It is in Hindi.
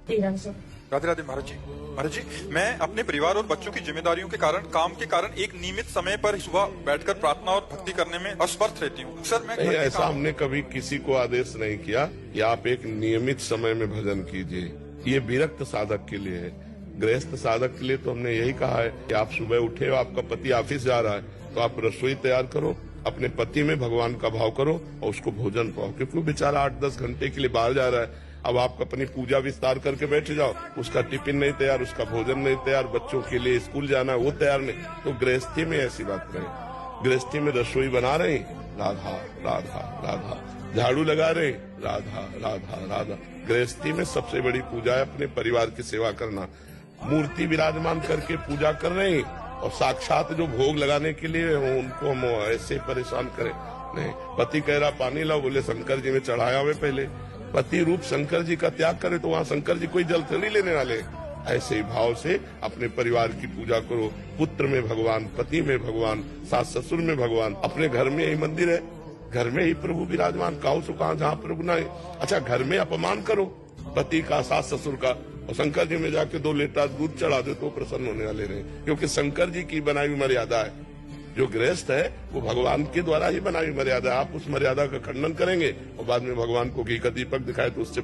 राधे राधे महाराज जी। महाराज जी, मैं अपने परिवार और बच्चों की जिम्मेदारियों के कारण, काम के कारण एक नियमित समय पर सुबह बैठकर प्रार्थना और भक्ति करने में असमर्थ रहती हूँ। सर, मैं नहीं, ऐसा हमने कभी किसी को आदेश नहीं किया कि आप एक नियमित समय में भजन कीजिए। ये विरक्त साधक के लिए है। गृहस्थ साधक के लिए तो हमने यही कहा है कि आप सुबह उठे, आपका पति ऑफिस जा रहा है तो आप रसोई तैयार करो, अपने पति में भगवान का भाव करो और उसको भोजन पाओ, क्योंकि वो बेचारा 8-10 घंटे के लिए बाहर जा रहा है। अब आप अपनी पूजा विस्तार करके बैठ जाओ, उसका टिफिन नहीं तैयार, उसका भोजन नहीं तैयार, बच्चों के लिए स्कूल जाना वो तैयार नहीं। तो गृहस्थी में ऐसी बात नहीं। गृहस्थी में रसोई बना रहे, राधा राधा राधा, झाड़ू लगा रहे, राधा राधा राधा। गृहस्थी में सबसे बड़ी पूजा है अपने परिवार की सेवा करना। मूर्ति विराजमान करके पूजा कर रहे हैं और साक्षात जो भोग लगाने के लिए उनको हम ऐसे परेशान करें नहीं। पति कह रहा पानी लाओ, बोले शंकर जी में चढ़ाया हुए पहले। पति रूप शंकर जी का त्याग करे तो वहाँ शंकर जी कोई जल थोड़ी लेने वाले। ऐसे ही भाव से अपने परिवार की पूजा करो। पुत्र में भगवान, पति में भगवान, सास ससुर में भगवान। अपने घर में यही मंदिर है, घर में ही प्रभु विराजमान। काऊ सो कहा जहाँ प्रभु ना है। अच्छा, घर में अपमान करो पति का, सास ससुर का, और शंकर जी में जाके 2 लीटर दूध चढ़ा दो तो प्रसन्न होने वाले नहीं, क्योंकि शंकर जी की बनाई हुई मर्यादा है। जो गृहस्थ है वो भगवान के द्वारा ही बनाई हुई मर्यादा है। आप उस मर्यादा का खंडन करेंगे और बाद में भगवान को घी का दीपक दिखाए तो उससे